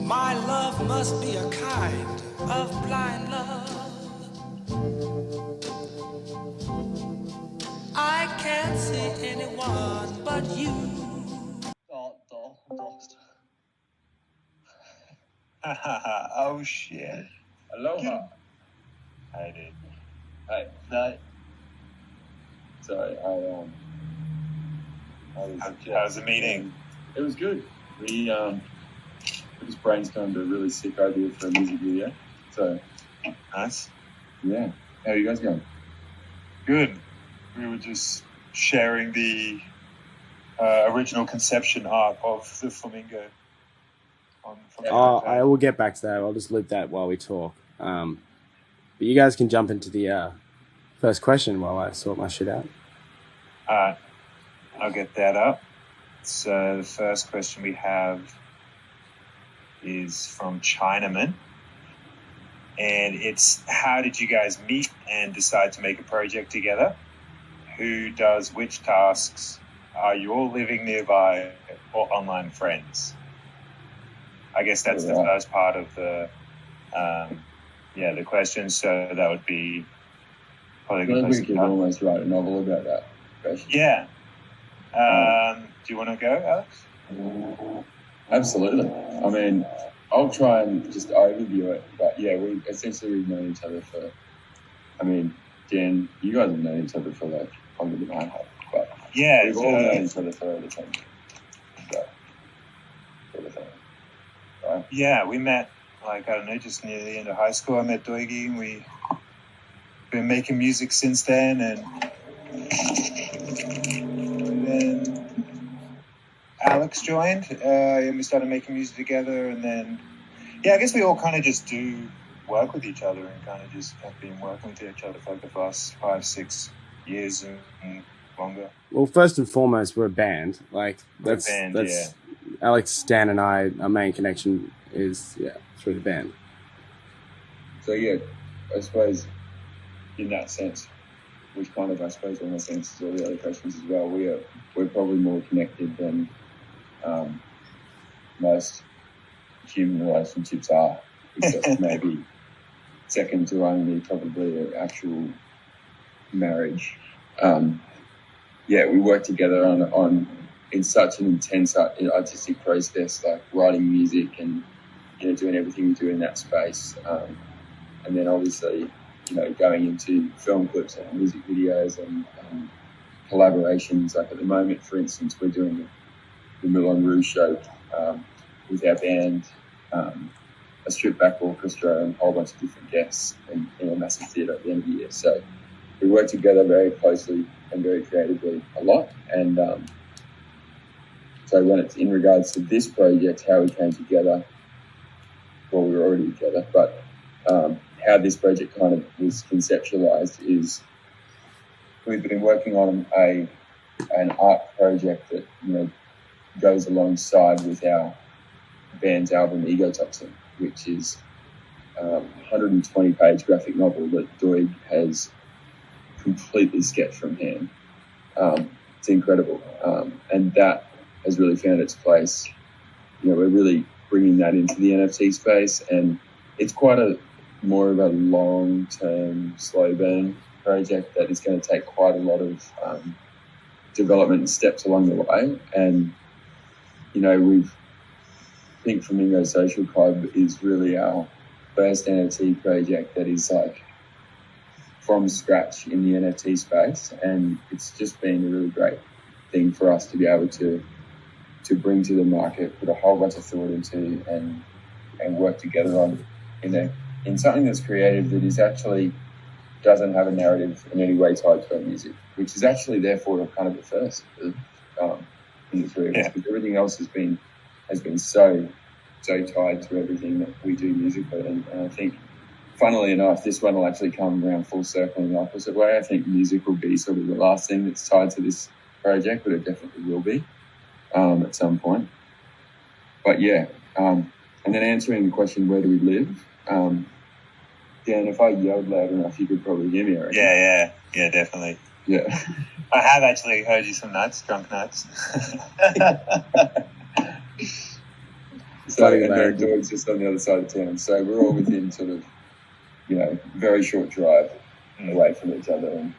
My love must be a kind of blind love. I can't see anyone but you. Oh shit. Aloha. Hey dude. Hey, no. Sorry, How's the meeting? It was good. We just brainstormed a really sick idea for a music video. So Nice. yeah. How are you guys going? Good. We were just sharing the original conception art of the flamingo. I will get back to that. I'll just loop that while we talk. But you guys can jump into the first question while I sort my shit out. Alright. I'll get that up. So the first question we have is from Chinaman. And it's, how did you guys meet and decide to make a project together? Who does which tasks? Are you all living nearby or online friends? I guess that's the first part of the the question. So that would be probably a good place we could almost write a novel about that question. Yeah. Do you want to go, Alex? Absolutely. I mean, I'll try and just overview it. But yeah, we've known each other for, Dan, you guys have known each other for like longer than I have. But yeah, we've all known each other for over 10 years. So, sort of thing. Right? Yeah, we met, just near the end of high school. I met Doigi, and we've been making music since then. And then Alex joined, and we started making music together. And then, I guess we all kind of just do work with each other and kind of just have been working with each other for like the past 5-6 years and longer. Well, first and foremost, we're a band. That's Alex, Dan, and I. Our main connection is through the band. So yeah, I suppose in that sense, which kind of I suppose almost answers all the other questions as well. We're probably more connected than most human relationships are, except maybe second to only probably an actual marriage. We work together on in such an intense artistic process, like writing music and doing everything we do in that space, and then obviously going into film clips and music videos and collaborations. Like at the moment, for instance, we're doing the Moulin Rouge show with our band, a stripped back orchestra and a whole bunch of different guests in a massive theatre at the end of the year. So we work together very closely and very creatively a lot. And so when it's in regards to this project, how we came together, well, we were already together, but how this project kind of was conceptualized is we've been working on an art project that goes alongside with our band's album Egotoxin, which is a 120-page graphic novel that Doig has completely sketched from hand. It's incredible, and that has really found its place. We're really bringing that into the NFT space, and it's quite more of a long-term, slow burn project that is going to take quite a lot of development steps along the way. And I think Flamingo Social Club is really our first NFT project that is like from scratch in the NFT space, and it's just been a really great thing for us to be able to bring to the market, put a whole bunch of thought into, and work together on in something that's creative that is actually doesn't have a narrative in any way tied to our music, which is actually therefore kind of the first in the three of us, because everything else has been so tied to everything that we do musically, and I think, funnily enough, this one will actually come around full circle in the opposite way. I think music will be sort of the last thing that's tied to this project, but it definitely will be at some point. But and then answering the question, where do we live? Dan, if I yelled loud enough, you could probably hear me, right? Yeah, definitely. Yeah. I have actually heard you some nights, drunk nights. So, and then Doig's just on the other side of town. So we're all within sort of, very short drive away from each other. And,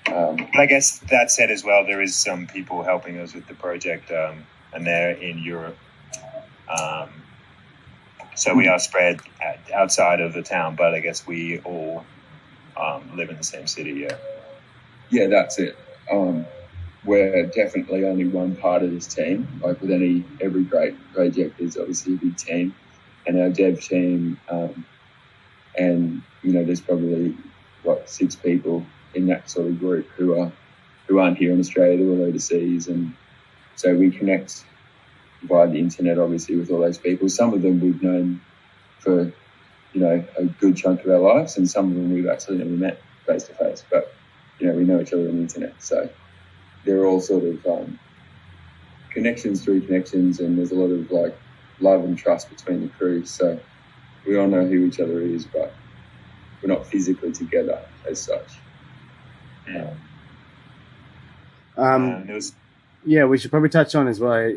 but I guess that said as well, there is some people helping us with the project, and they're in Europe. So we are spread outside of the town, but I guess we all live in the same city, yeah. Yeah, that's it. We're definitely only one part of this team. Like with every great project, there's obviously a big team, and our dev team, and there's probably 6 people in that sort of group who aren't here in Australia, they're all overseas, and so we connect via the internet, obviously, with all those people. Some of them we've known for a good chunk of our lives, and some of them we've actually never met face to face, but we know each other on the internet, so they're all sort of connections through connections, and there's a lot of love and trust between the crew. So we all know who each other is, but we're not physically together as such. Yeah, we should probably touch on as well.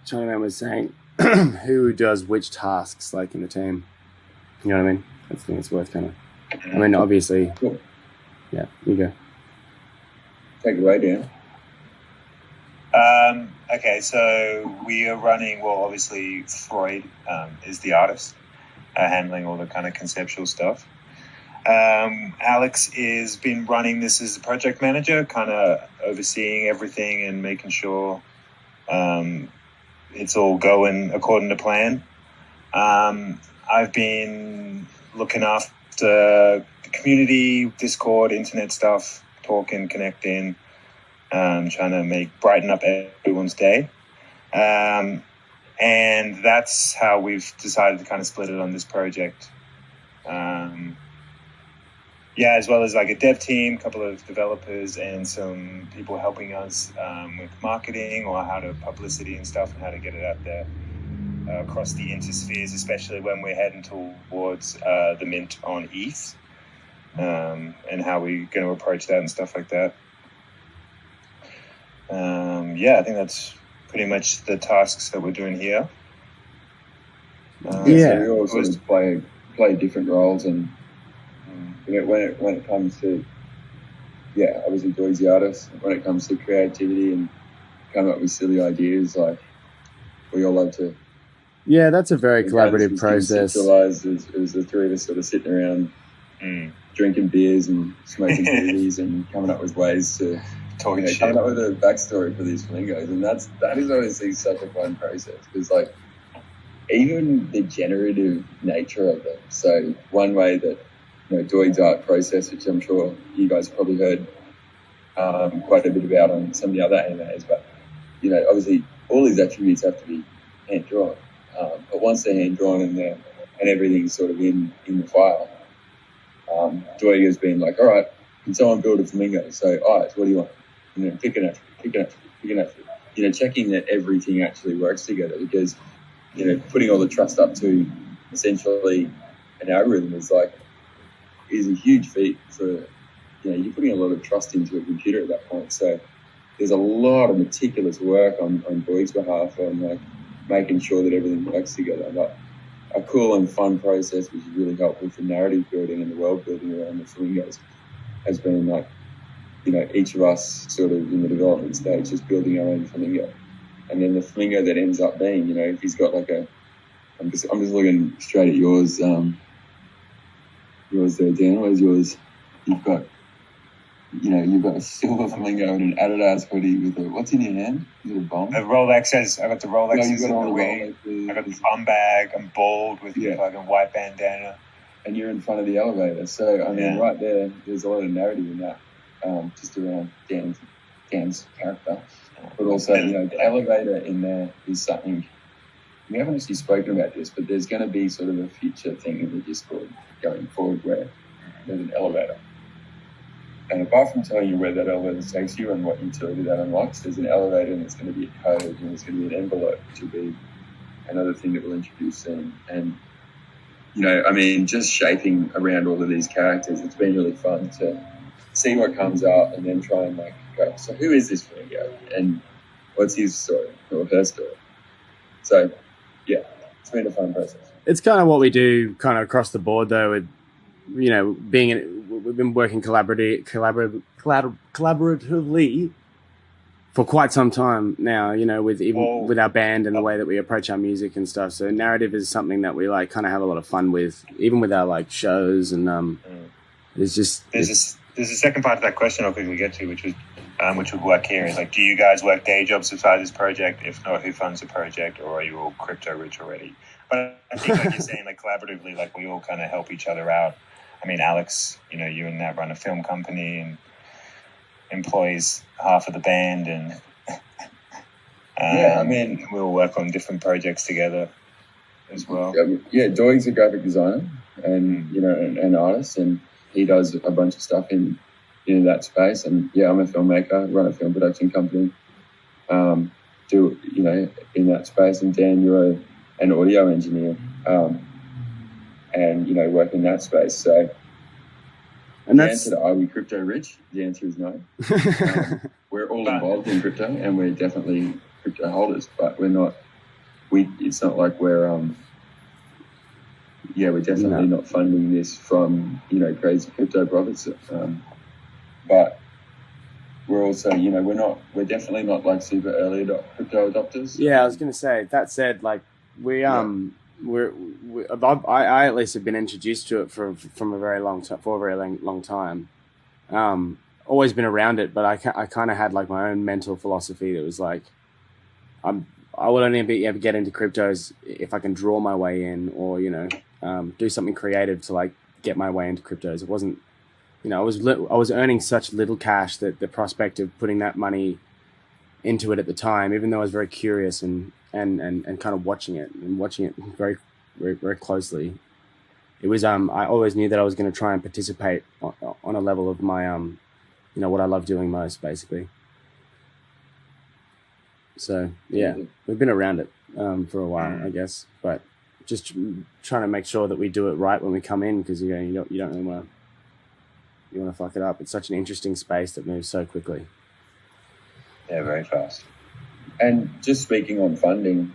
Chinaman was saying who does which tasks in the team. You know what I mean? I think it's worth kind of. I mean, obviously. Cool. Yeah, you go. Take it away, Dan. Okay, so we are running, obviously Freud is the artist, handling all the kind of conceptual stuff. Alex has been running this as the project manager, kind of overseeing everything and making sure it's all going according to plan. I've been looking after the community, Discord, internet stuff, talking, connecting, trying to brighten up everyone's day. And that's how we've decided to kind of split it on this project. As well as a dev team, a couple of developers, and some people helping us with marketing or how to publicity and stuff, and how to get it out there across the interspheres, especially when we're heading towards the mint on ETH, and how we're going to approach that and stuff like that. I think that's pretty much the tasks that we're doing here. So we all sort of play different roles, and when it comes to obviously Doig's the artist. When it comes to creativity and coming up with silly ideas, we all love to. Yeah, that's a very collaborative process. It was the three of us sort of sitting around, drinking beers and smoking beers and coming up with ways to coming up with a backstory for these flamingos, and that is obviously such a fun process because even the generative nature of them. So one way that Doig's art process, which I'm sure you guys have probably heard quite a bit about on some of the other AMAs, but obviously all these attributes have to be hand drawn. But once they're hand drawn and everything's sort of in the file, Doig has been all right, can someone build a flamingo? So, all right, what do you want? Pick an attribute. Checking that everything actually works together, because putting all the trust up to essentially an algorithm is a huge feat for, you're putting a lot of trust into a computer at that point. So there's a lot of meticulous work on Doig's behalf on making sure that everything works together. But a cool and fun process, which is really helpful for narrative building and the world building around the flamingos, has been each of us sort of in the development stage just building our own flamingo. And then the flamingo that ends up being, if he's got I'm just looking straight at yours, yours there, Dan. Where's yours? You've got a silver flamingo and an Adidas hoodie with what's in your hand? Is it a bomb? The Rolexes. I got the Rolexes in the way. I got the bum bag. I'm bald with the fucking white bandana. And you're in front of the elevator. So, right there's a lot of narrative in that, just around Dan's character. But also, the elevator in there is something. We haven't actually spoken about this, but there's going to be sort of a future thing in the Discord going forward where there's an elevator. And apart from telling you where that elevator takes you and what utility that unlocks, there's an elevator and there's going to be a code and there's going to be an envelope, which will be another thing that we'll introduce soon. And, just shaping around all of these characters, it's been really fun to see what comes out and then try and go, so who is this flamingo and what's his story or her story? So, it's been a fun process. It's kind of what we do kind of across the board, though, with, you know, we've been working collaboratively for quite some time now, you know, with our band and the way that we approach our music and stuff. So narrative is something that we like kind of have a lot of fun with, even with our like shows. And there's a second part of that question I'll quickly get to, which would work here, is like, do you guys work day jobs aside this project? If not, who funds the project, or are you all crypto rich already? But I think, like you're saying, like collaboratively, like we all kind of help each other out. I mean, Alex, you know, you and Nat run a film company and employs half of the band, and I mean, we'll work on different projects together as well. Doig's a graphic designer and, you know, an artist, and he does a bunch of stuff in that space. And I'm a filmmaker, run a film production company, do, you know, in that space. And Dan, you're an audio engineer, and, you know, work in that space. So, and the answer to are we crypto rich? The answer is no. We're all involved in crypto, and we're definitely crypto holders, but we're not. It's not like we're we're definitely not funding this from, you know, crazy crypto profits. But we're also, you know, we're definitely not like super early crypto adopters. Yeah, I was going to say, that said, like I at least have been introduced to it for a very long time. Always been around it, but I kind of had like my own mental philosophy that was like, I would only ever get into cryptos if I can draw my way in, or, you know, do something creative to like get my way into cryptos. It wasn't, you know, I was earning such little cash that the prospect of putting that money into it at the time, even though I was very curious and kind of watching it very, very, very closely, it was I always knew that I was going to try and participate on a level of my you know, what I love doing most, basically. So we've been around it for a while, I guess, but just trying to make sure that we do it right when we come in, because you don't really want to fuck it up. It's such an interesting space that moves so quickly. Yeah, very fast. And just speaking on funding,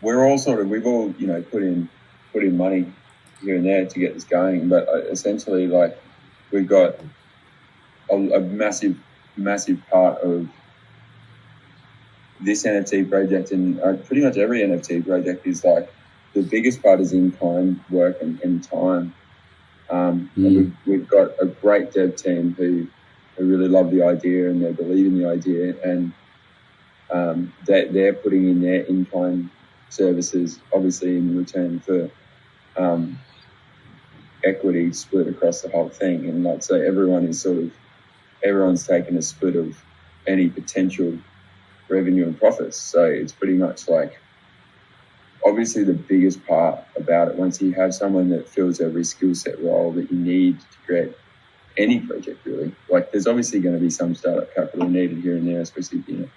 we've all, you know, put in money here and there to get this going, but essentially, like, we've got a massive part of this NFT project, and pretty much every NFT project is like, the biggest part is in-kind work and time. And we've got a great dev team who really love the idea and they believe in the idea, and they're putting in their in-kind services, obviously in return for equity split across the whole thing. And like, so everyone's taken a split of any potential revenue and profits. So it's pretty much like, obviously the biggest part about it, once you have someone that fills every skill set role that you need to create any project, really, like, there's obviously going to be some startup capital needed here and there, especially, you know,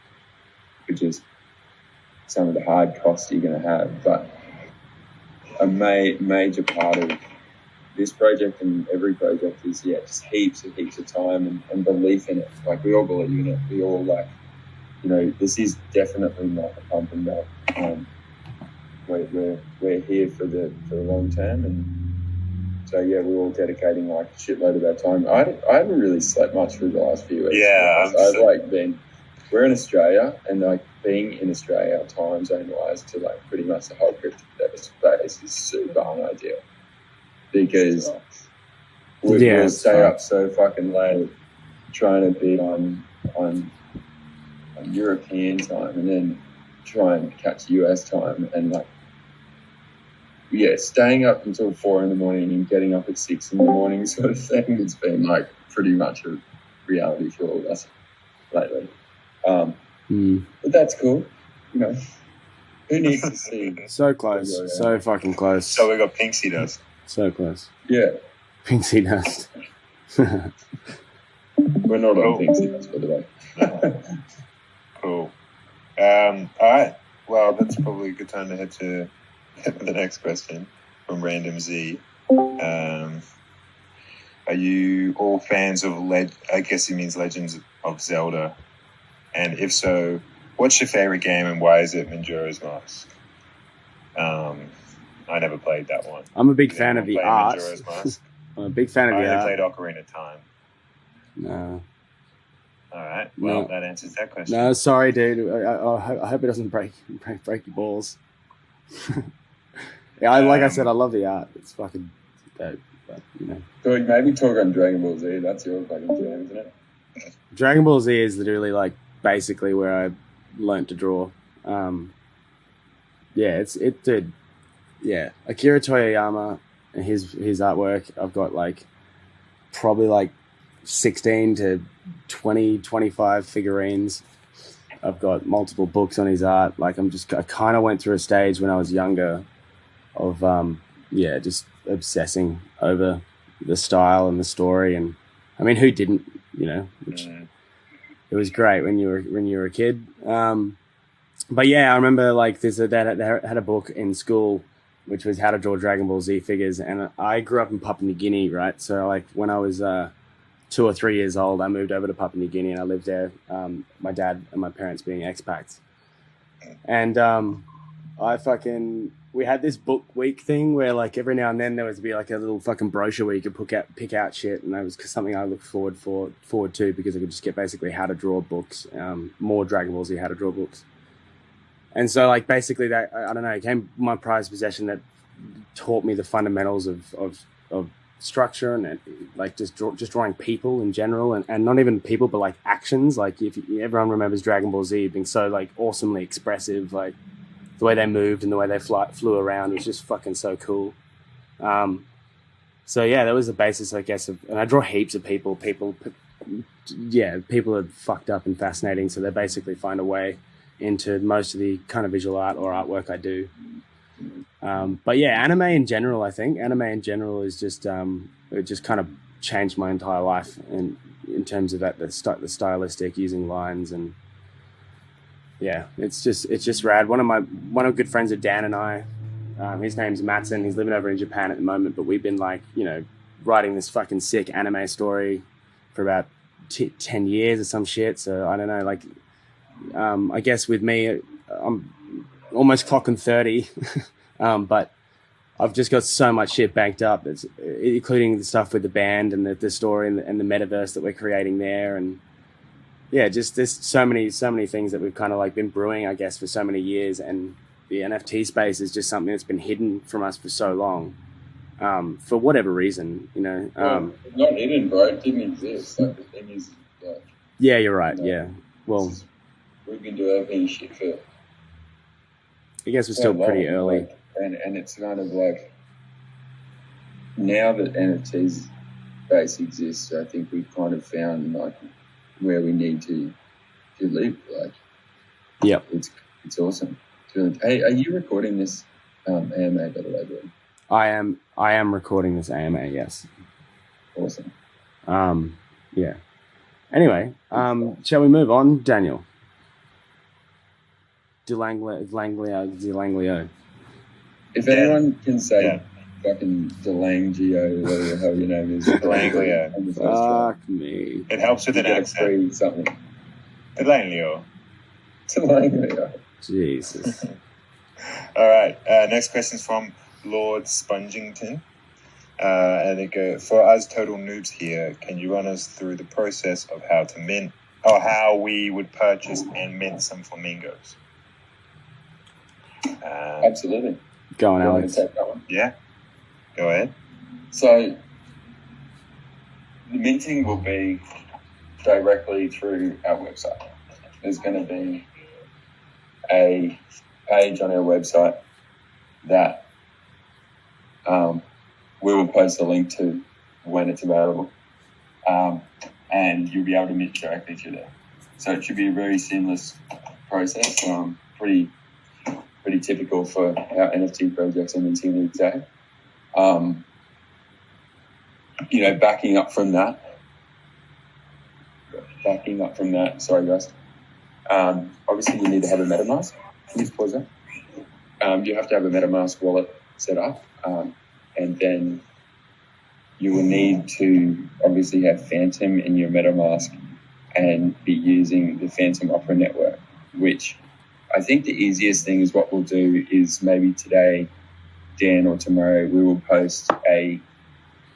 which is some of the hard costs you're going to have. But a major part of this project and every project is just heaps of time and belief in it. Like, we all believe in it. We all, like, you know, this is definitely not a pump and dump. We're here for the long term, and so we're all dedicating like a shitload of our time. I haven't really slept much for the last few weeks. We're in Australia, and like, being in Australia time zone wise to like pretty much the whole crypto space is super unideal, because we'll stay up so fucking late trying to be on European time, and then try and catch US time, and like, staying up until 4 a.m. and getting up at 6 a.m. sort of thing. It's been like pretty much a reality for all of us lately. But that's cool, you know. Who needs to see? So close, so fucking close. So we got Pinksy Dust. So close. Yeah, Pinksy Dust. We're not on Pinksy Dust, by the way. Cool. All right. Well, that's probably a good time to head to the next question from Random Z. Are you all fans of I guess he means Legends of Zelda? And if so, What's your favorite game and why is it Majora's Mask? I never played that one. I'm a big fan of the art. Majora's Mask? I'm a big fan of the art. I only played Ocarina of Time. No. All right. Well, No. that answers that question. No, sorry, dude. I hope it doesn't break your balls. Yeah, like I said, I love the art. It's fucking dope. But, you know. So maybe talk on Dragon Ball Z. That's your fucking jam, isn't it? Dragon Ball Z is literally like basically where I learnt to draw. Yeah, dude. Yeah, Akira Toriyama and his artwork. I've got like probably like 16 to 20, 25 figurines. I've got multiple books on his art. Like I kind of went through a stage when I was younger of just obsessing over the style and the story. And I mean, who didn't? You know, which it was great when you were a kid. But yeah, I remember like they had a book in school which was how to draw Dragon Ball Z figures, and I grew up in Papua New Guinea, right? So like when I was 2 or 3 years old, I moved over to Papua New Guinea and I lived there. My dad and my parents being expats, and we had this book week thing where like every now and then there would be like a little fucking brochure where you could pick out shit, and that was something I looked forward to because I could just get basically how to draw books, more Dragon Ball Z how to draw books. And so like basically that, I don't know, it became my prized possession that taught me the fundamentals of structure and like just drawing people in general, and not even people but like actions. Like if everyone remembers Dragon Ball Z being so like awesomely expressive, like the way they moved and the way they flew around was just fucking so cool. So yeah, that was the basis, I guess, and I draw heaps of people. People are fucked up and fascinating, so they basically find a way into most of the kind of visual art or artwork I do. But yeah, anime in general is just it just kind of changed my entire life in terms of that the stylistic, using lines, and yeah, it's just rad. One of my good friends of Dan and I, his name's Matson. He's living over in Japan at the moment, but we've been like, you know, writing this fucking sick anime story for about 10 years or some shit. So I don't know, like, I guess with me, I'm almost clocking 30, but I've just got so much shit banked up, including the stuff with the band and the story and the metaverse that we're creating there. And yeah, just there's so many things that we've kind of like been brewing, I guess, for so many years. And the NFT space is just something that's been hidden from us for so long, for whatever reason, you know. Not hidden, bro. It didn't exist. Like the thing is, like, yeah, you're right. Yeah, well, we've been doing everything shit for. I guess we're still pretty early. Like, and it's kind of like now that NFTs base exists, I think we've kind of found like where we need to live. Like, yeah, it's awesome. Hey, are you recording this AMA, by the way, bro? I am recording this AMA. Yes. Awesome. Yeah. Anyway, shall we move on, Daniel? Delanglio. If anyone can say fucking Delangio, whatever the hell your name is. Delanglio. Fuck me. It helps with an accent. Something. Delanglio. Jesus. All right. Next question is from Lord Spongington. And they go, for us total noobs here, can you run us through the process of how to mint, or how we would purchase and mint some flamingos? Absolutely. Go on, Alex. Take that one? Yeah. Go ahead. So the minting will be directly through our website. There's going to be a page on our website that we will post a link to when it's available, and you'll be able to mint directly through there. So it should be a very seamless process, pretty typical for our NFT projects and minting these days. Backing up from that, sorry guys. Obviously you need to have a MetaMask. Can you just pause that? You have to have a MetaMask wallet set up, and then you will need to obviously have Fantom in your MetaMask and be using the Fantom Opera network. which I think the easiest thing is what we'll do is maybe today, Dan, or tomorrow, we will post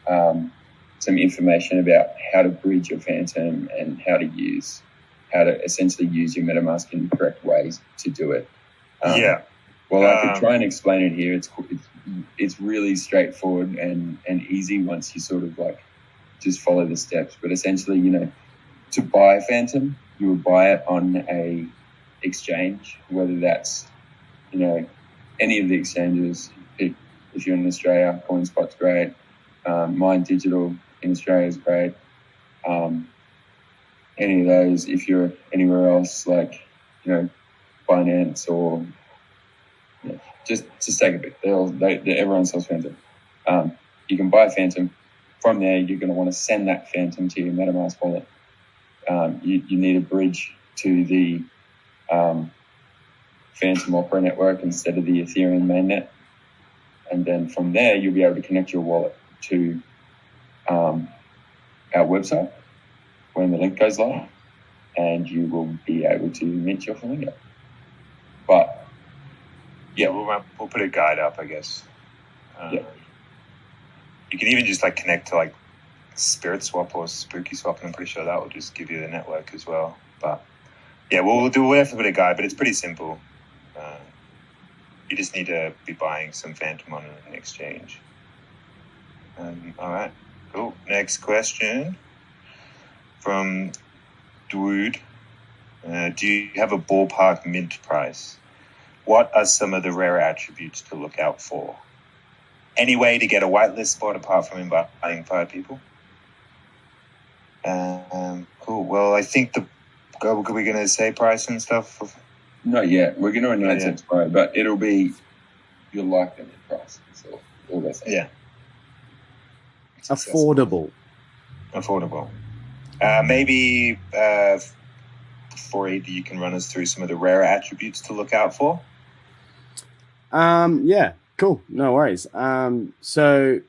some information about how to bridge your Fantom and how to essentially use your MetaMask in the correct ways to do it. Well, I could try and explain it here. It's really straightforward and easy once you sort of like just follow the steps. But essentially, to buy a Fantom, you would buy it on a exchange, whether that's, any of the exchanges. If you're in Australia, CoinSpot's great. Mind Digital in Australia is great. Any of those, if you're anywhere else, like, Binance or just take a bit. Everyone sells Fantom. You can buy a Fantom. From there, you're going to want to send that Fantom to your MetaMask wallet. You need a bridge to the Fantom Opera network instead of the Ethereum mainnet. And then from there, you'll be able to connect your wallet to our website when the link goes live, and you will be able to mint your Flamingo. But yeah, we'll put a guide up, I guess. You can even just like connect to like Spirit Swap or Spooky Swap, and I'm pretty sure that will just give you the network as well. But yeah, we'll have to put a guide, but it's pretty simple. You just need to be buying some Fantom on an exchange. All right, cool. Next question from Dude. Do you have a ballpark mint price? What are some of the rare attributes to look out for? Any way to get a whitelist spot apart from inviting 5 people? Cool. Well, I think are we going to say price and stuff? Not yet. We're going to announce it tomorrow, but it'll be, you'll like the mint price. So all that's it. Yeah. Affordable. Maybe before either you can run us through some of the rare attributes to look out for. Yeah, cool. No worries. So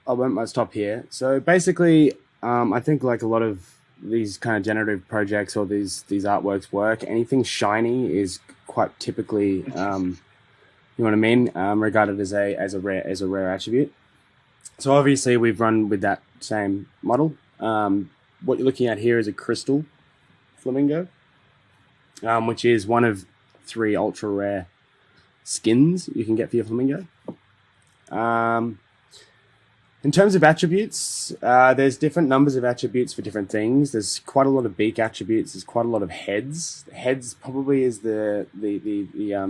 I won't stop here. So basically, I think like a lot of these kind of generative projects or these artworks work, anything shiny is quite typically, you know what I mean, regarded as a rare attribute. So obviously we've run with that same model. What you're looking at here is a crystal flamingo, which is one of 3 ultra rare skins you can get for your flamingo. In terms of attributes, there's different numbers of attributes for different things. There's quite a lot of beak attributes. There's quite a lot of heads. Heads probably is the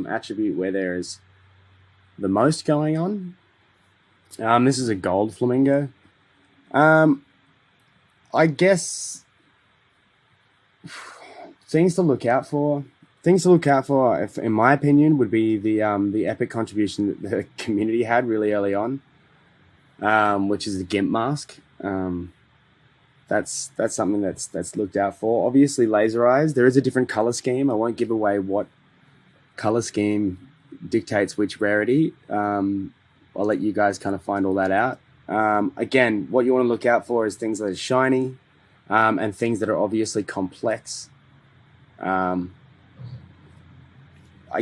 attribute where there is the most going on. This is a gold flamingo. I guess things to look out for. If, in my opinion, would be the epic contribution that the community had really early on, which is the GIMP mask. That's something that's looked out for. Obviously, laser eyes. There is a different color scheme. I won't give away what color scheme dictates which rarity. I'll let you guys kind of find all that out. Again, what you want to look out for is things that are shiny, and things that are obviously complex. I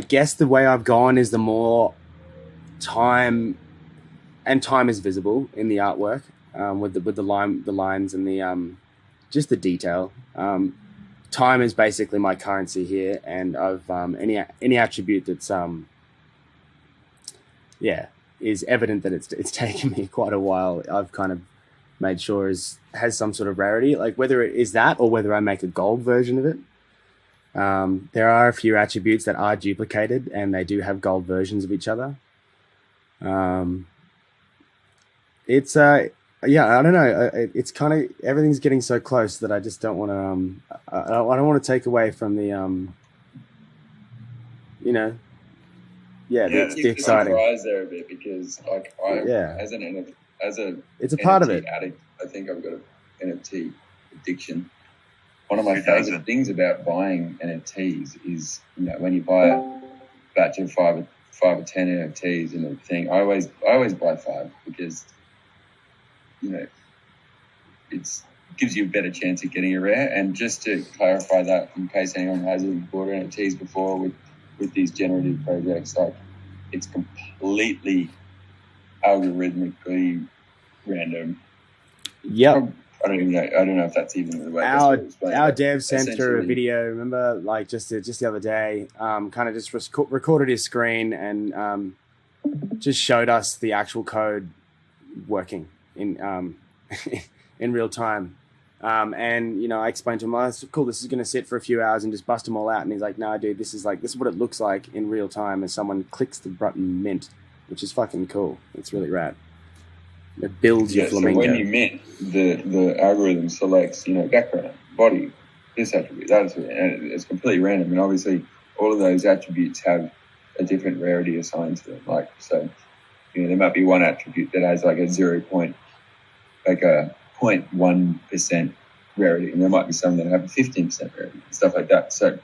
guess the way I've gone is the more time is visible in the artwork, with the lines and the just the detail. Time is basically my currency here, and I've any attribute that's is evident that it's taken me quite a while. I've kind of made sure has some sort of rarity, like whether it is that or whether I make a gold version of it. There are a few attributes that are duplicated and they do have gold versions of each other. It's I don't know. It's kind of, everything's getting so close that I just don't want to. I don't want to take away from the the exciting. Surprise there a bit because like as it's a part of it. Addict, I think I've got an NFT addiction. One of my favorite things about buying NFTs is, when you buy a batch of 5 or 10 NFTs in a thing, I always buy 5 because, it's gives you a better chance of getting a rare. And just to clarify that, in case anyone hasn't bought NFTs before with these generative projects, like it's completely algorithmically random. Yep. I don't know if that's even the way. Our dev sent through a video. Remember, like just the other day, kind of just recorded his screen and just showed us the actual code working in in real time. And I explained to him, "Oh, cool. This is going to sit for a few hours and just bust them all out." And he's like, "No, dude, this is what it looks like in real time as someone clicks the button mint, which is fucking cool. It's really rad. It builds your flamingo." So when you mint, the algorithm selects, background, body, this attribute, that attribute, and it's completely random. And obviously, all of those attributes have a different rarity assigned to them. Like, so, there might be one attribute that has like a 0.1% rarity, and there might be some that have a 15% rarity, stuff like that. So,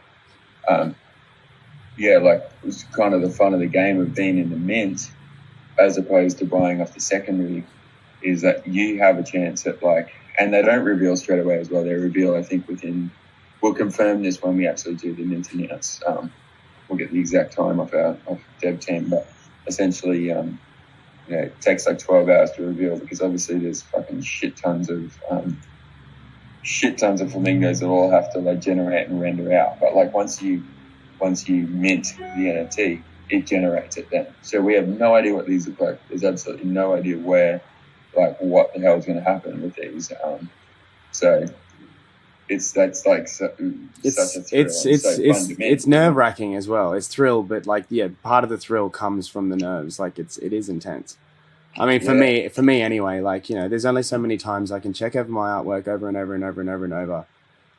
it's kind of the fun of the game of being in the mint, as opposed to buying off the secondary, is that you have a chance at and they don't reveal straight away as well. They reveal, I think, we'll confirm this when we actually do the mint announce. We'll get the exact time off dev team, but essentially, it takes 12 hours to reveal, because obviously there's fucking shit tons of flamingos that all have to generate and render out. But once you mint the NFT, it generates it then. So we have no idea what these look like. There's absolutely no idea where, what the hell is going to happen with these. So such a thrill. It's nerve wracking as well. It's thrill, but part of the thrill comes from the nerves. It is intense. I mean, for me anyway. There's only so many times I can check over my artwork over and over and over and over and over.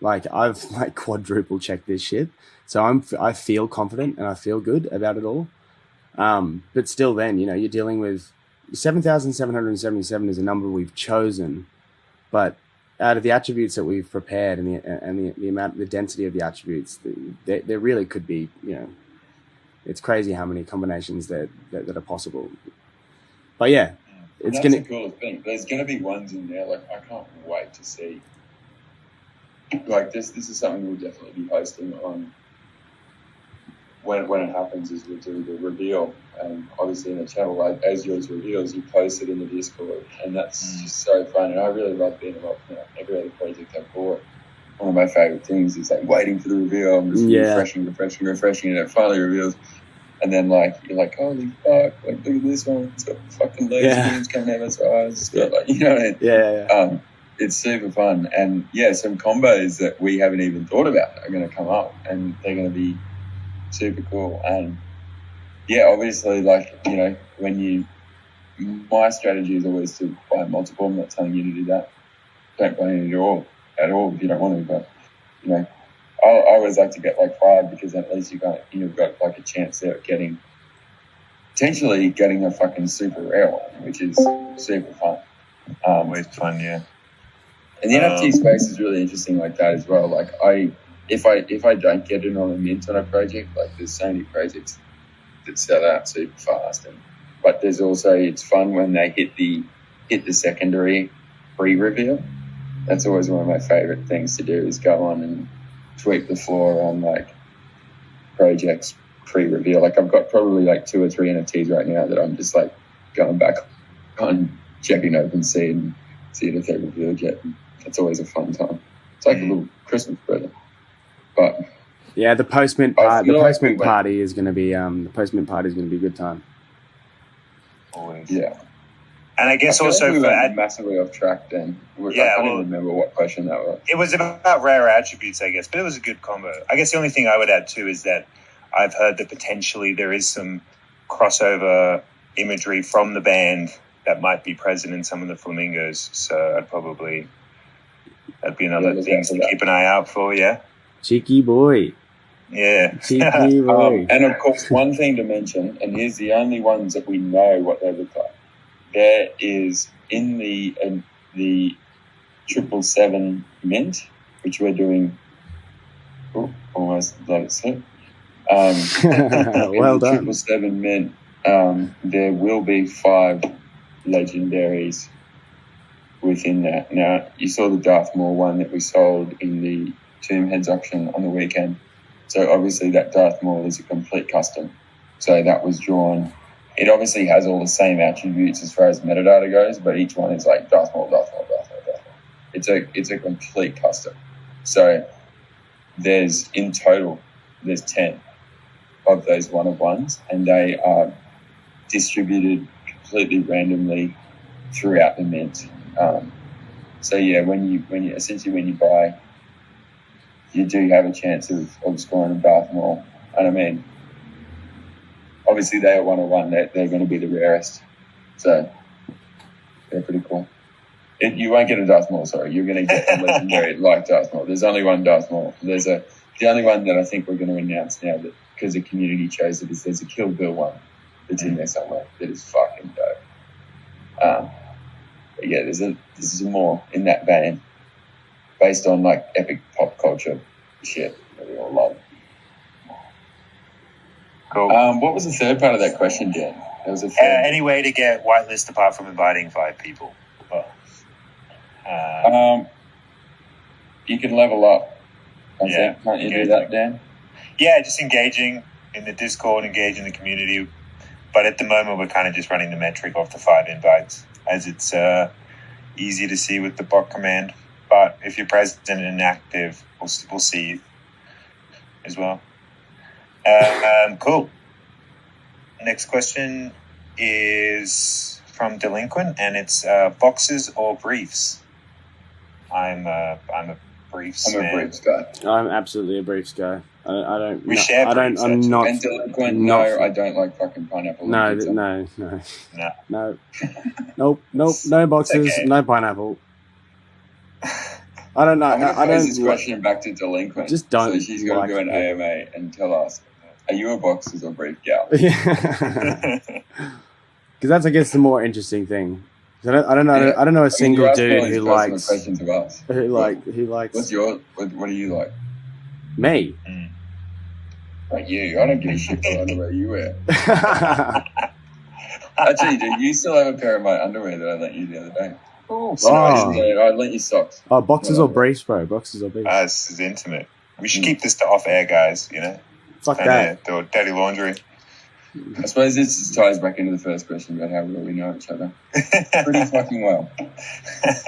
I've quadruple checked this shit, so I feel confident and I feel good about it all. But still, then you're dealing with 7,777 is a number we've chosen, but out of the attributes that we've prepared and the amount, the density of the attributes, there really could be, it's crazy how many combinations that are possible. But yeah, that's the coolest thing. There's going to be ones in there I can't wait to see. This is something we'll definitely be hosting on when it happens. Is we'll do the reveal, and obviously in the channel, as yours reveals, you post it in the Discord, and that's just so fun. And I really love being involved in every other project I've bought. One of my favorite things is waiting for the reveal. I'm just refreshing, and it finally reveals. And then you're like, holy fuck, look at this one. It's got fucking leaves coming out of its eyes. It's got it's super fun. And some combos that we haven't even thought about are going to come up, and they're going to be super cool. And obviously, my strategy is always to buy multiple. I'm not telling you to do that. Don't buy any at all if you don't want to. But I always like to get 5, because at least you've got a chance there of potentially getting a fucking super rare one, which is super fun. Always fun, yeah. And the NFT space is really interesting like that as well. If I don't get it on a mint on a project, there's so many projects that sell out super fast. But there's also, it's fun when they hit the secondary pre-reveal. That's always one of my favorite things to do, is go on and sweep the floor on projects pre-reveal. I've got probably 2 or 3 NFTs right now that I'm just going back on, checking OpenSea and seeing if they're revealed yet. It's always a fun time. It's like a little Christmas present. But the postmint party is going to be a good time. Always. Yeah. And I guess also we went massively off track then. I can't even remember what question that was. It was about rare attributes, I guess, but it was a good combo. I guess the only thing I would add too is that I've heard that potentially there is some crossover imagery from the band that might be present in some of the flamingos. So that'd be another thing to keep an eye out for, yeah? Cheeky boy. Yeah. Cheeky boy. And of course, one thing to mention, and here's the only ones that we know what they look like. There is in the 777 mint, which we're doing. Oh, almost let it slip. Well done. 777 mint. There will be 5 legendaries within that. Now, you saw the Darth Maul one that we sold in the Tomb Heads auction on the weekend. So obviously that Darth Maul is a complete custom. So that was drawn. It obviously has all the same attributes as far as metadata goes, but each one is like Darth Maul, Darth Maul, Darth Maul, Darth Maul. It's a complete custom. So in total, there's 10 of those one-of-ones, and they are distributed completely randomly throughout the mint. So yeah, when you buy, you do have a chance of scoring a Darth Maul. And I mean, obviously they are one-of-one. They're going to be the rarest. So they're pretty cool. You won't get a Darth Maul, sorry. You're going to get a legendary like Darth Maul. There's only one Darth Maul. The only one that I think we're going to announce now, that because the community chose it, is there's a Kill Bill one that's in there somewhere that is fucking dope. But yeah, there's more in that vein, based on like epic pop culture shit that we all love. Cool. What was the third part of that question, Dan? There was a third. Any way to get whitelist apart from inviting 5 people? You can level up. I Yeah. think. Can't you do that, Dan? Yeah, just engaging in the Discord, engaging the community. But at the moment, we're kind of just running the metric off the 5 invites, as it's easy to see with the bot command. But if you're present and active, we'll see you as well. Cool. Next question is from Delinquent, and it's boxes or briefs. I'm a briefs I'm man. a briefs guy. I'm absolutely a briefs guy. I don't. We share briefs, I'm actually. not. And Delinquent, not- no, I don't like fucking pineapple. No, on pizza. no, No. nope. No boxes, Okay. no pineapple. I don't know. I'm going to I pose don't. this question back to Delinquent. Just don't So she's going like to do an it. AMA and tell us, are you a boxes or brief gal? Because that's, I guess, the more interesting thing. 'Cause I don't know. Yeah. I don't know a I mean, single you're asking all dude these who personal likes questions of us. who likes What do you like? me. Like you. I don't give a shit what underwear you wear. Actually, dude, you still have a pair of my underwear that I lent you the other day. Oh, I lent you socks. Oh, boxes or briefs, bro. Boxes or briefs. this is intimate. We should keep this to off air, guys. Fuck that. Do dirty laundry. I suppose this ties back into the first question about how well we know each other. Pretty fucking well.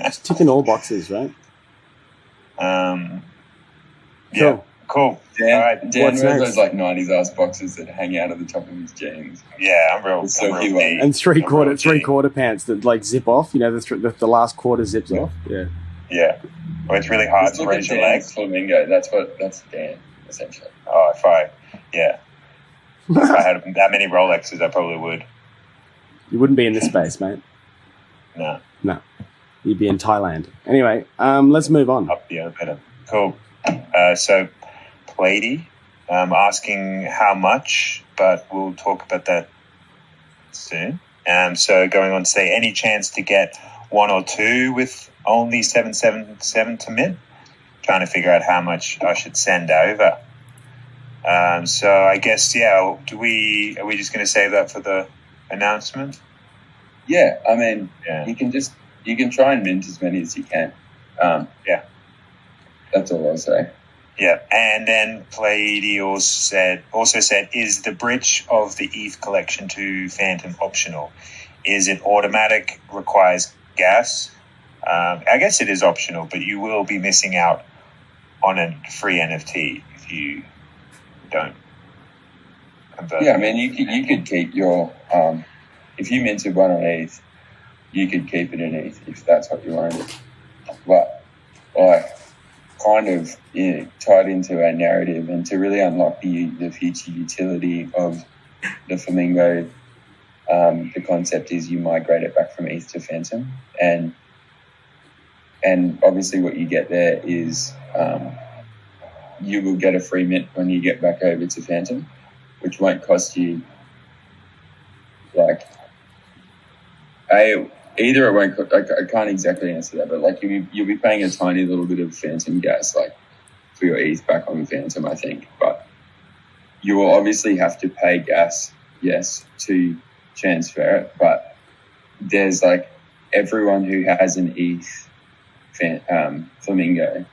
Just ticking all boxes, right? Yeah, cool. Dan, All right. Dan What's wears next? those like 90s ass boxes that hang out of the top of his jeans. Yeah, I'm real. It's so I'm cute. real deep. And three I'm real deep. quarter pants that like zip off. You know, the last quarter zips off. Yeah. Yeah. Well, it's really hard Just to look at raise your Dan's legs. Flamingo. That's Dan, essentially. Oh, if I had that many Rolexes, I probably would. You wouldn't be in this space, mate. No, You'd be in Thailand. Anyway, let's move on. up the better. Cool. So, Plady, asking how much, but we'll talk about that soon. So going on to say, any chance to get 1 or 2 with only 777 to mint? Trying to figure out how much I should send over. So I guess, are we just going to save that for the announcement? Yeah, I mean, Yeah. you can try and mint as many as you can. Yeah. That's all I'll say. Yeah, and then Plady also said, is the bridge of the ETH collection to Fantom optional? Is it automatic, requires gas? I guess it is optional, but you will be missing out on a free NFT if you don't convert. Yeah, I mean, you could keep your if you minted one on ETH, you could keep it in ETH if that's what you wanted. But kind of tied into our narrative and to really unlock the future utility of the Flamingo, the concept is you migrate it back from ETH to Fantom, and obviously what you get there is you will get a free mint when you get back over to Fantom, which won't cost you either it won't. I can't exactly answer that, but you'll be paying a tiny little bit of Fantom gas for your ETH back on Fantom, I think. But you will obviously have to pay gas, yes, to transfer it. But there's everyone who has an ETH Flamingo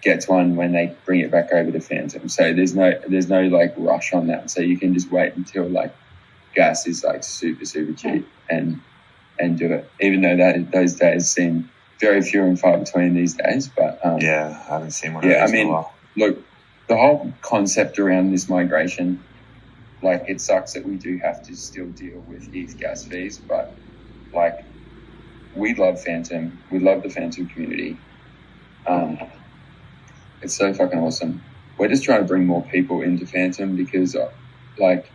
gets one when they bring it back over to Fantom. So there's no like rush on that. So you can just wait until like gas is like super cheap and do it. Even though those days seem very few and far between these days. But yeah, I haven't seen one of those in a while. Look, the whole concept around this migration, like it sucks that we do have to still deal with ETH gas fees, but like we love Fantom. We love the Fantom community. It's so fucking awesome. We're just trying to bring more people into Fantom because like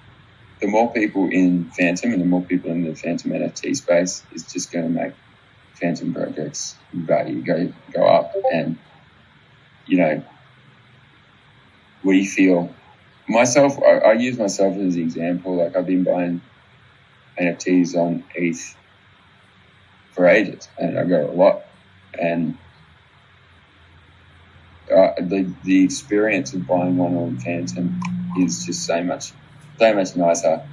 the more people in Fantom and the more people in the Fantom NFT space is just going to make Fantom projects value go up. And, you know, we feel myself, I use myself as an example. Like I've been buying NFTs on ETH for ages and I got a lot. And the experience of buying one on Fantom is just so much nicer.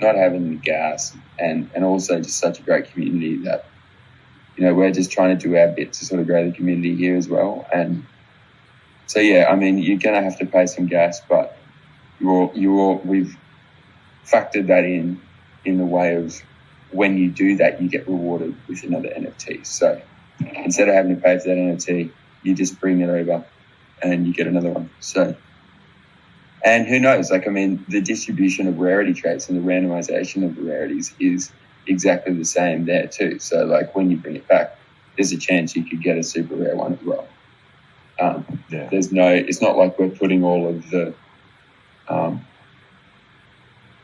Not having the gas and also just such a great community that, you know, we're just trying to do our bit to sort of grow the community here as well. And so, yeah, I mean, you're going to have to pay some gas, but we've factored that in the way of when you do that, you get rewarded with another NFT. So instead of having to pay for that NFT, you just bring it over and you get another one. So, and who knows? Like, I mean, the distribution of rarity traits and the randomization of the rarities is exactly the same there too. So, like, when you bring it back, there's a chance you could get a super rare one as well. It's not like we're putting all of the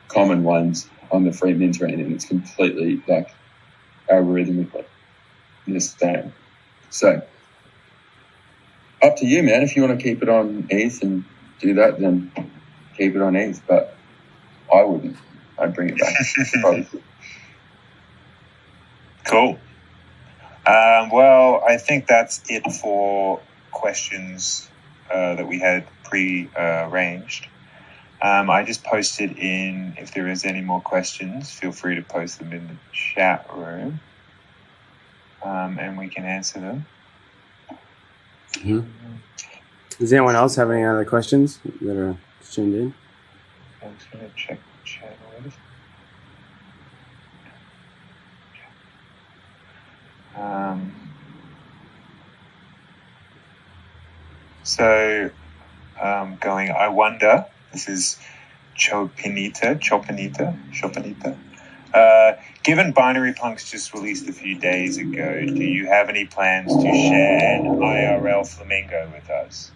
common ones on the free mint train, and it's completely like algorithmically the same. So, up to you, man. If you want to keep it on ETH and do that, then keep it on ETH. But I wouldn't. I'd bring it back. Cool. Well, I think that's it for questions that we had pre-arranged. I just posted in, if there is any more questions, feel free to post them in the chat room and we can answer them. Mm-hmm. Does anyone else have any other questions that are tuned in? I'm just going to check the chat list. I wonder, this is Chopinita. Given Binary Punks just released a few days ago, do you have any plans to share an IRL flamingo with us?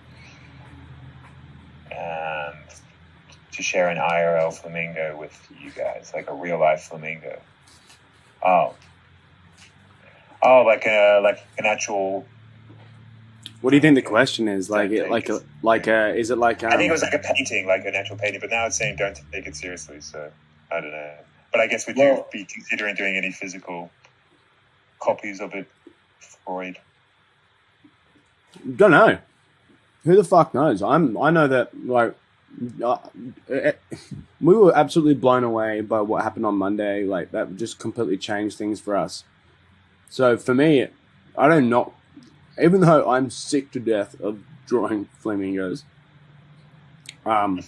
To share an IRL flamingo with you guys, like a real life flamingo. Oh, like an actual. What do you think the question is? Is it like? I think it was like a painting, like an actual painting. But now it's saying don't take it seriously. So I don't know. But I guess would you be considering doing any physical copies of it, Freud? Don't know. Who the fuck knows? I know that we were absolutely blown away by what happened on Monday. Like that just completely changed things for us. So for me, I don't know. Even though I'm sick to death of drawing flamingos, I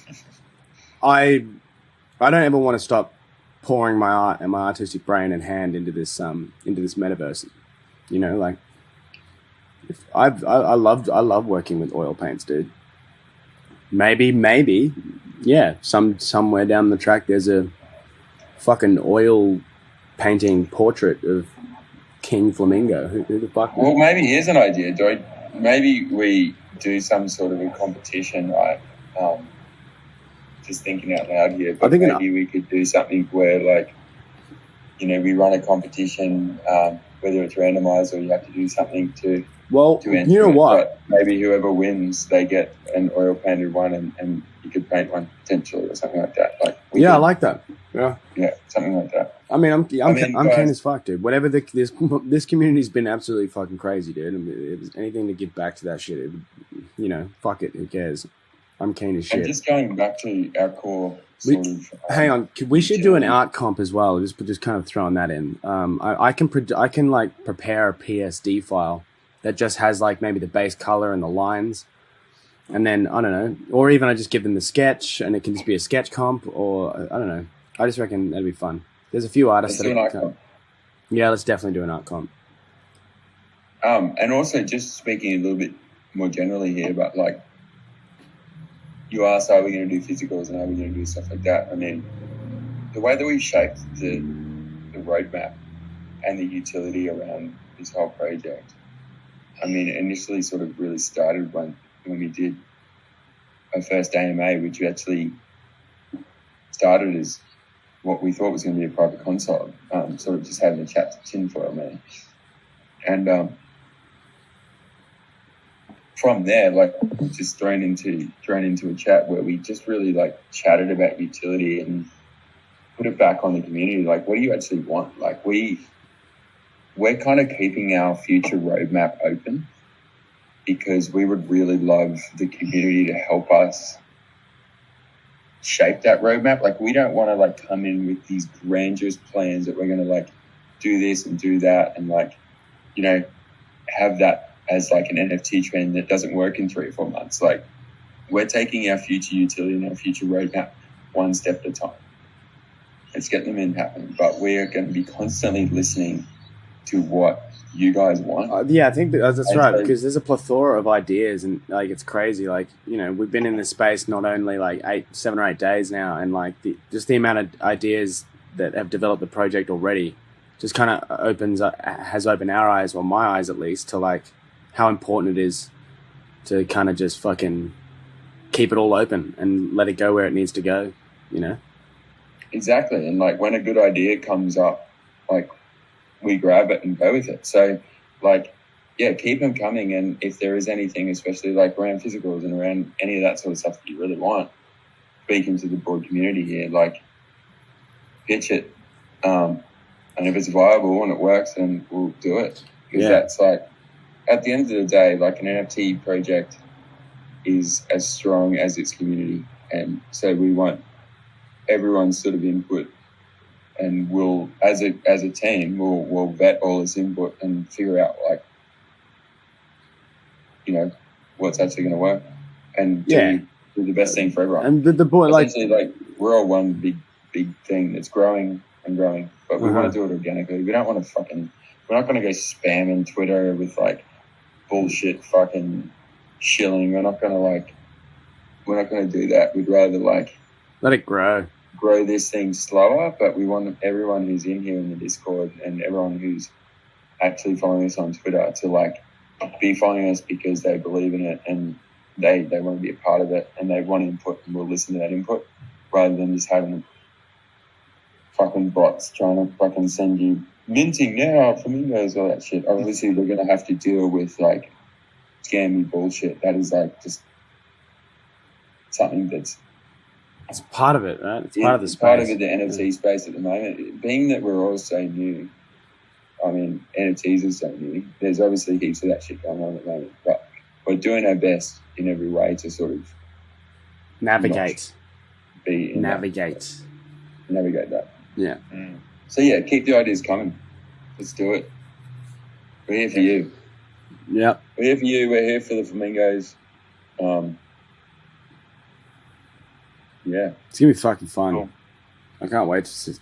don't ever want to stop pouring my art and my artistic brain and hand into this metaverse. You know, like I love working with oil paints, dude. Maybe, yeah. Somewhere down the track, there's a fucking oil painting portrait of King Flamingo. Who the fuck? Well, maybe here's an idea, Joy. Maybe we do some sort of a competition, right? Just thinking out loud here, but maybe we could do something where, like, you know, we run a competition, whether it's randomized or you have to do something to enter. You know what? But maybe whoever wins, they get an oil painted one, and you could paint one potentially or something like that. I like that. Yeah, something like that. I mean, I'm keen as fuck, dude. Whatever this community's been absolutely fucking crazy, dude. I mean, if there's anything to give back to that shit, fuck it. Who cares? I'm keen as And shit. just going back to our core sort of. Hang on, we should do an art comp as well. Just kind of throwing that in. I can like prepare a PSD file that just has like maybe the base color and the lines, and then I don't know, or even I just give them the sketch and it can just be a sketch comp, or I don't know. I just reckon that'd be fun. There's a few artists Let's do an art comp. Yeah, let's definitely do an art comp. And also just speaking a little bit more generally here, but like you asked, are we going to do physicals and are we going to do stuff like that? I mean, the way that we shaped the roadmap and the utility around this whole project, I mean, it initially sort of really started when we did our first AMA, which actually started as what we thought was going to be a private console, sort of just having a chat to Tinfoil Man. And from there, like, we were just thrown into a chat where we just really like chatted about utility and put it back on the community. Like, what do you actually want? Like, we're kind of keeping our future roadmap open because we would really love the community to help us shape that roadmap. Like, we don't want to like come in with these grandiose plans that we're going to like do this and do that and like, you know, have that as like an NFT trend that doesn't work in 3 or 4 months. Like, we're taking our future utility and our future roadmap one step at a time. Let's get them in happening, but we're going to be constantly listening to what you guys want. Yeah, I think that's right, because there's a plethora of ideas and like it's crazy. Like, you know, we've been in this space not only like 7 or 8 days now, and like just the amount of ideas that have developed the project already just kind of has opened our eyes, or my eyes at least, to like how important it is to kind of just fucking keep it all open and let it go where it needs to go, you know? Exactly. And like when a good idea comes up, like we grab it and go with it. So like, yeah, keep them coming. And if there is anything, especially like around physicals and around any of that sort of stuff that you really want, speaking to the broad community here, like pitch it. And if it's viable and it works, then we'll do it. Because that's like, at the end of the day, like an NFT project is as strong as its community. And so we want everyone's sort of input, and we'll, as a team, we'll vet all this input and figure out like, you know, what's actually going to work and do the best thing for everyone. And the boy, like we're all one big thing that's growing and growing, but we want to do it organically. We don't want to we're not going to go spamming Twitter with like bullshit fucking shilling. We're not going to do that. We'd rather like let it grow this thing slower, but we want everyone who's in here in the Discord and everyone who's actually following us on Twitter to like be following us because they believe in it and they want to be a part of it and they want input, and we'll listen to that input rather than just having fucking bots trying to fucking send you minting now, flamingos, all that shit. Obviously, we're going to have to deal with like scammy bullshit. That is like just something that's it's part of it, right? It's part of the space. Part of it, the NFT space at the moment. Being that we're all so new, I mean, NFTs are so new. There's obviously heaps of that shit going on at the moment, but we're doing our best in every way to sort of navigate that. Yeah. So yeah, keep the ideas coming. Let's do it. We're here for you. Yep. We're here for you. We're here for the flamingos. Yeah. It's gonna be fucking fun. Cool. I can't wait to see,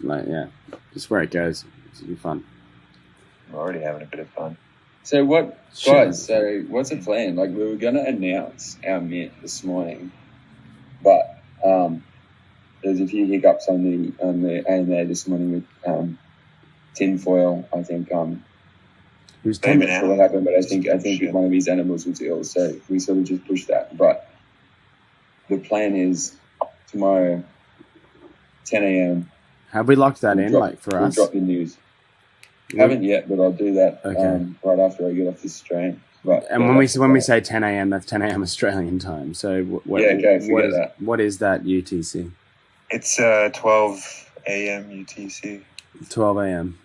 just where it goes. It's gonna be fun. We're already having a bit of fun. So what's the plan? Like, we were gonna announce our mint this morning, but there's a few hiccups on the AMA this morning with Tinfoil. I think who's I'm not sure what happened, but I think one of his animals was ill, so we sort of just pushed that. But the plan is tomorrow, 10 a.m. Have we locked that in, like, for us? We'll drop the news. Haven't yet, but I'll do that right after I get off this train. But and when we say 10 a.m., that's 10 a.m. Australian time. So what is that UTC? It's 12 a.m. UTC. 12 a.m.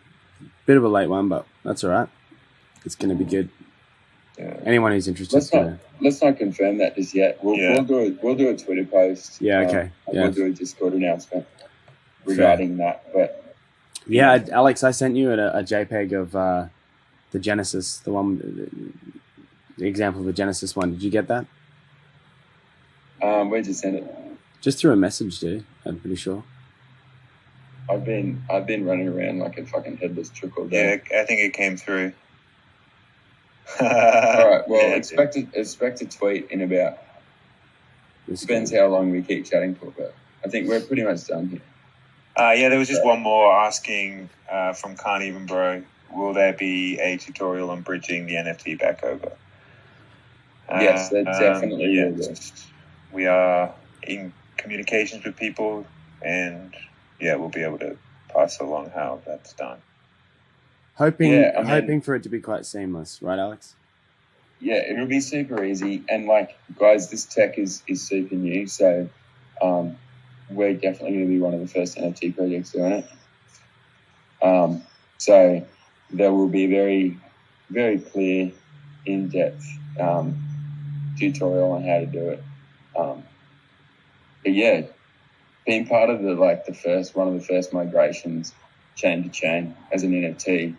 Bit of a late one, but that's all right. It's going to be good. anyone who's interested. Let's not confirm that just yet. We'll do a Twitter post. Yeah, okay. We'll do a Discord announcement regarding that. But yeah, Alex, I sent you a JPEG of the Genesis, the example of the Genesis one. Did you get that? Where'd you send it? Just through a message, dude. I'm pretty sure. I've been running around like a fucking headless chook all day. Yeah, I think it came through. All right. Well, expect a tweet in about. Depends how long we keep chatting for, but I think we're pretty much done here. There was just one more asking from Can't Even Bro. Will there be a tutorial on bridging the NFT back over? Yes, there definitely will be. We are in communications with people, and we'll be able to pass along how that's done. Hoping for it to be quite seamless, right, Alex? Yeah, it'll be super easy. And like, guys, this tech is super new, so we're definitely going to be one of the first NFT projects doing it. So there will be very, very clear, in-depth tutorial on how to do it. But yeah, being part of one of the first migrations chain to chain as an NFT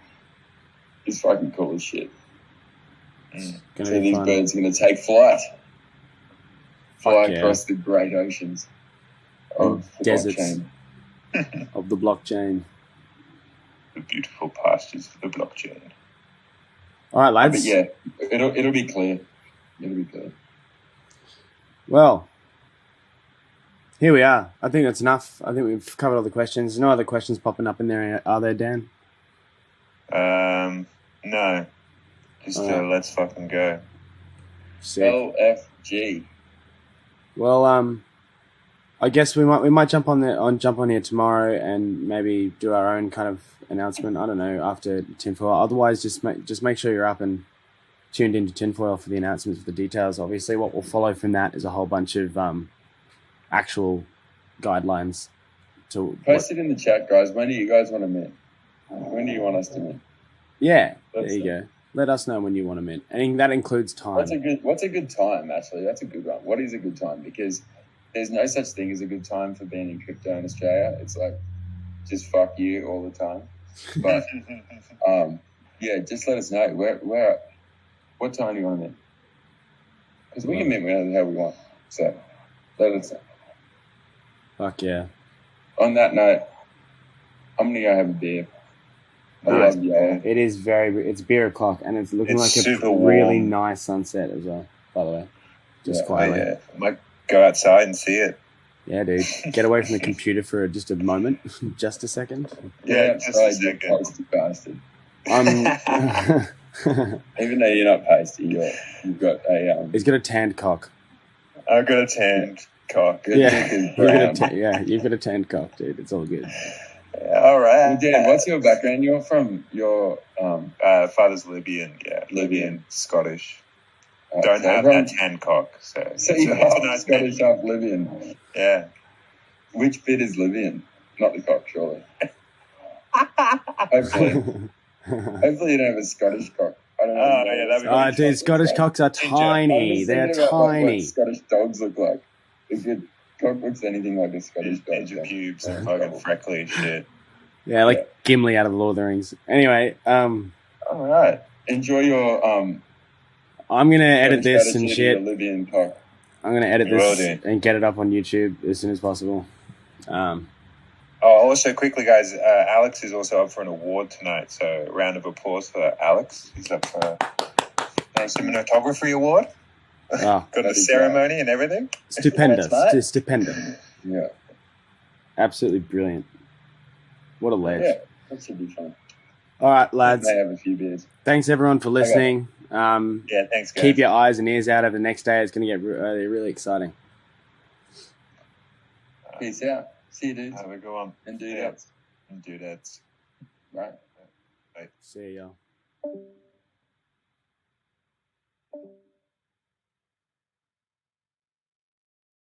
is fucking cool as shit. So these birds are going to take flight across the great oceans of the deserts blockchain. of the blockchain. The beautiful pastures of the blockchain. All right, lads. But yeah, it'll be clear. It'll be clear. Well, here we are. I think that's enough. I think we've covered all the questions. No other questions popping up in there, are there, Dan? No. Just let's fucking go. Sick. LFG. Well, I guess we might jump on here tomorrow and maybe do our own kind of announcement. I don't know, after Tinfoil. Otherwise, just make sure you're up and tuned into Tinfoil for the announcements, for the details. Obviously, what will follow from that is a whole bunch of actual guidelines. Post it in the chat, guys. When do you guys want to mint? When do you want us to mint? Yeah, there you go. Let us know when you want to mint, and that includes time. What's a good time? Actually, that's a good one. What is a good time? Because there's no such thing as a good time for being in crypto in Australia. It's like just fuck you all the time. But just let us know where what time do you want to mint? Because we can mint whenever the hell we want. So let us know. Fuck yeah. On that note, I'm gonna go have a beer. Nice. It is it's beer o'clock, and it's looking like a really nice sunset as well, by the way. Just quietly. Yeah. I might go outside and see it. Yeah, dude. Get away from the computer for just a moment. Just a second. Yeah, just a second. Pasty bastard. Even though you're not pasty, you've got a... He's got a tanned cock. I've got a tanned cock. Yeah, you've got a tanned cock, dude. It's all good. All right. Well, Dan, what's your background? You're from father's Libyan. Yeah, Libyan, Scottish. Don't have that tan cock. So you're half Scottish, half Libyan. Yeah. Which bit is Libyan? Not the cock, surely. Hopefully you don't have a Scottish cock. I don't know. That'd be dude, Scottish cocks are tiny. They're tiny. What Scottish dogs look like. If your cock looks anything like a Scottish dog. Ginger pubes and fucking freckly shit. Yeah, like Gimli out of the Lord of the Rings. Anyway, all right. Enjoy your I'm gonna edit this and shit. Libyan cock. I'm gonna edit this and get it up on YouTube as soon as possible. Also quickly, guys, Alex is also up for an award tonight, so round of applause for Alex. He's up for a cinematography award. Got the ceremony and everything. Stupendous. Stupendous. Yeah. Absolutely brilliant. What a ledge. Yeah, that should be fun. All right, lads. I have a few beers. Thanks, everyone, for listening. Thanks, guys. Keep your eyes and ears out over the next day. It's going to get really exciting. Peace out. See you, dudes. Have a good one. And dudettes. Right. See y'all.